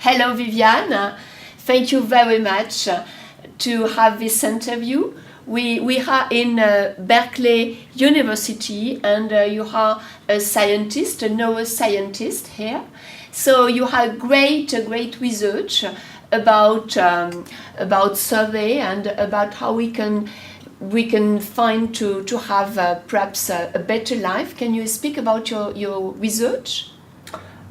Hello, Vivienne. Thank you very much to have this interview. We are in Berkeley University, and you are a scientist, a neuroscientist here. So you have great research about survey and about how we can find to have perhaps a better life. Can you speak about your research?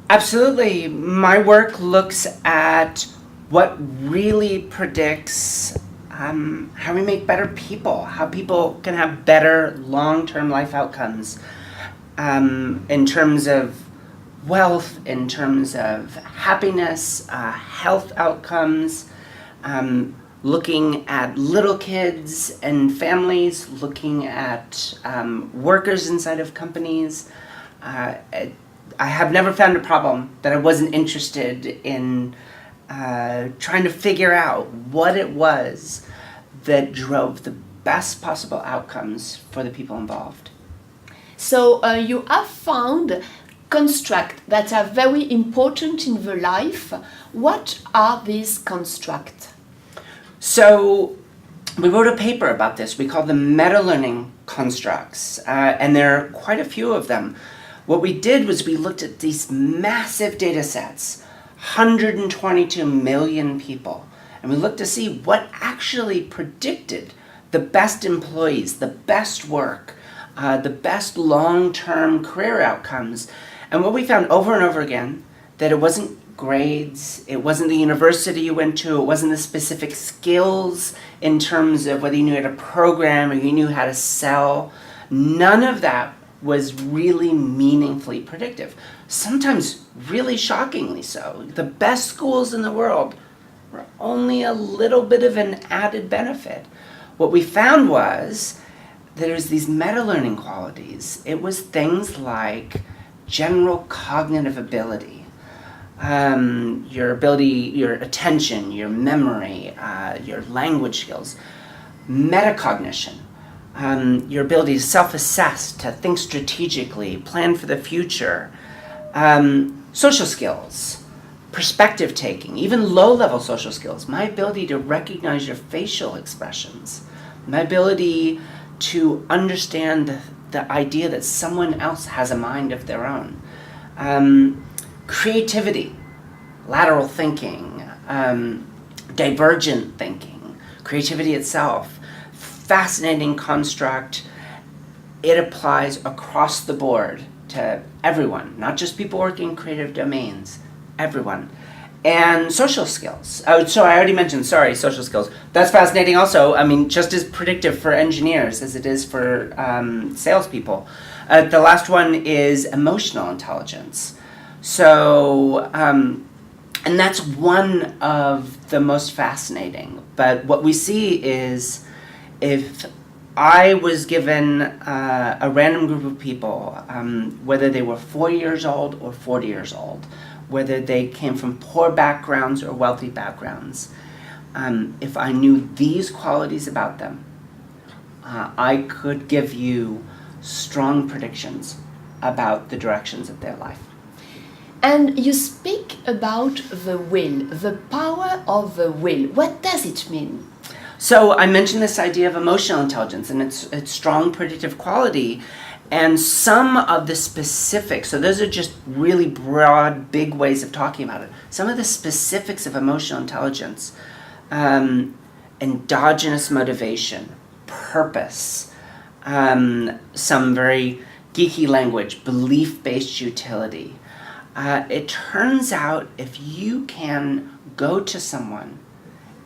Absolutely. My work looks at what really predicts how we make better people, how people can have better long-term life outcomes in terms of wealth, in terms of happiness, health outcomes, looking at little kids and families, looking at workers inside of companies. I have never found a problem that I wasn't interested in trying to figure out what it was that drove the best possible outcomes for the people involved. So you have found constructs that are very important in the life. What are these constructs? So we wrote a paper about this. We call them meta-learning constructs, and there are quite a few of them. What we did was we looked at these massive data sets, 122 million people, and we looked to see what actually predicted the best employees, the best work, the best long-term career outcomes. And what we found over and over again, that it wasn't grades, it wasn't the university you went to, it wasn't the specific skills in terms of whether you knew how to program or you knew how to sell. None of that was really meaningfully predictive. Sometimes really shockingly so. The best schools in the world were only a little bit of an added benefit. What we found was that there's these meta-learning qualities. It was things like general cognitive ability, your ability, your attention, your memory, your language skills, metacognition, your ability to self-assess, to think strategically, plan for the future, social skills, perspective taking, even low-level social skills, my ability to recognize your facial expressions, my ability to understand the idea that someone else has a mind of their own, creativity, lateral thinking, divergent thinking, creativity itself, fascinating construct. It applies across the board to everyone, not just people working in creative domains, everyone. And social skills. Oh, so I already mentioned, social skills. That's fascinating also. I mean, just as predictive for engineers as it is for salespeople. The last one is emotional intelligence. So, and that's one of the most fascinating. But what we see is if I was given a random group of people, whether they were 4 years old or 40 years old, whether they came from poor backgrounds or wealthy backgrounds, if I knew these qualities about them, I could give you strong predictions about the directions of their life. And you speak about the will, the power of the will. What does it mean? So I mentioned this idea of emotional intelligence and its strong predictive quality, and some of the specifics, so those are just really broad, big ways of talking about it. Some of the specifics of emotional intelligence, endogenous motivation, purpose, some very geeky language, belief-based utility. It turns out if you can go to someone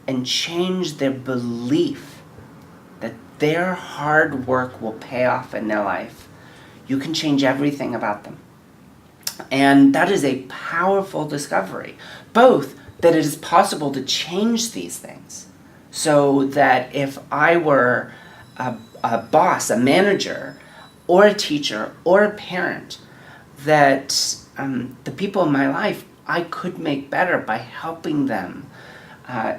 and change their belief that their hard work will pay off in their life, you can change everything about them. And that is a powerful discovery. Both that it is possible to change these things, so that if I were a boss, a manager, or a teacher, or a parent, that the people in my life I could make better by helping them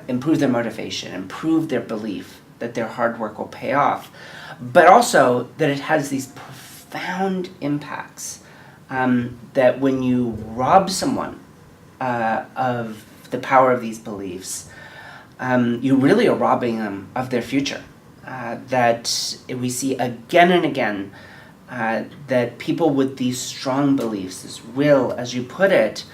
improve their motivation, improve their belief that their hard work will pay off, but also that it has these profound impacts, that when you rob someone of the power of these beliefs, you really are robbing them of their future. That we see again and again that people with these strong beliefs, this will, as you put it,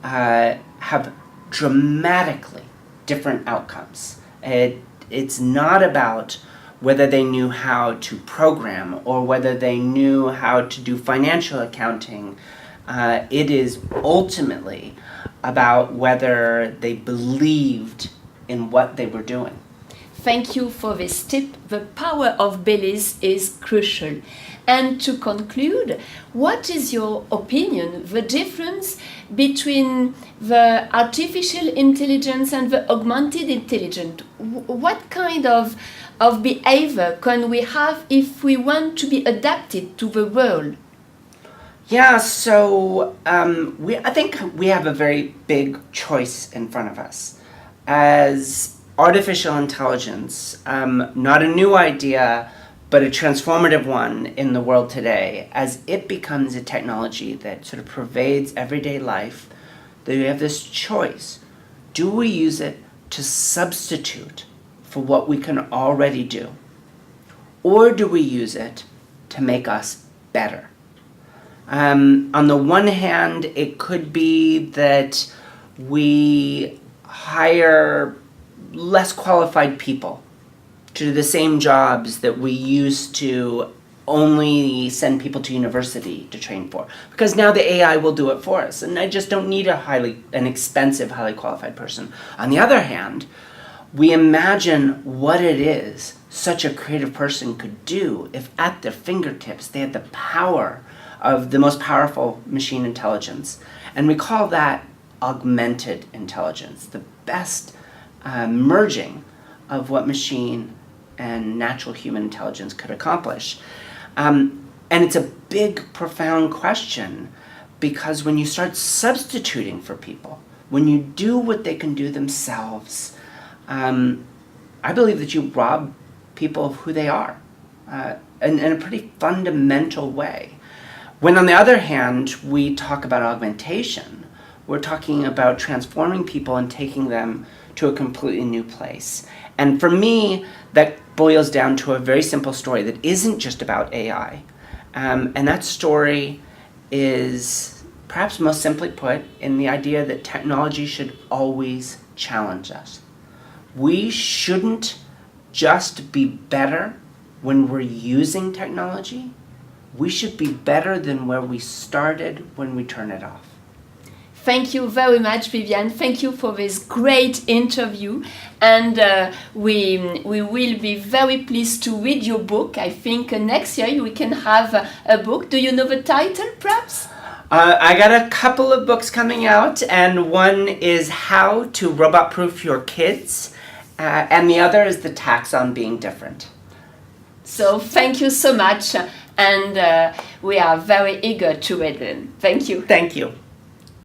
have dramatically different outcomes. It's not about whether they knew how to program or whether they knew how to do financial accounting. It is ultimately about whether they believed in what they were doing. Thank you for this tip. The power of beliefs is crucial. And to conclude, what is your opinion, the difference between the artificial intelligence and the augmented intelligence? What kind of behavior can we have if we want to be adapted to the world? Yeah, so I think we have a very big choice in front of us. As artificial intelligence, not a new idea, but a transformative one in the world today, as it becomes a technology that sort of pervades everyday life, that we have this choice. Do we use it to substitute for what we can already do? Or do we use it to make us better? On the one hand, it could be that we hire less qualified people to do the same jobs that we used to only send people to university to train for. Because now the AI will do it for us, and I just don't need an expensive, highly qualified person. On the other hand, we imagine what it is such a creative person could do if at their fingertips they had the power of the most powerful machine intelligence. And we call that augmented intelligence, the best merging of what machine and natural human intelligence could accomplish. And it's a big, profound question, because when you start substituting for people, when you do what they can do themselves, I believe that you rob people of who they are in a pretty fundamental way. When on the other hand, we talk about augmentation, we're talking about transforming people and taking them to a completely new place. And for me, that boils down to a very simple story that isn't just about AI. And that story is perhaps most simply put in the idea that technology should always challenge us. We shouldn't just be better when we're using technology. We should be better than where we started when we turn it off. Thank you very much, Vivienne. Thank you for this great interview. And we will be very pleased to read your book. I think next year we can have a book. Do you know the title, perhaps? I got a couple of books coming out, and one is How to Robot-Proof Your Kids, and the other is The Tax on Being Different. So thank you so much, and we are very eager to read them. Thank you. Thank you.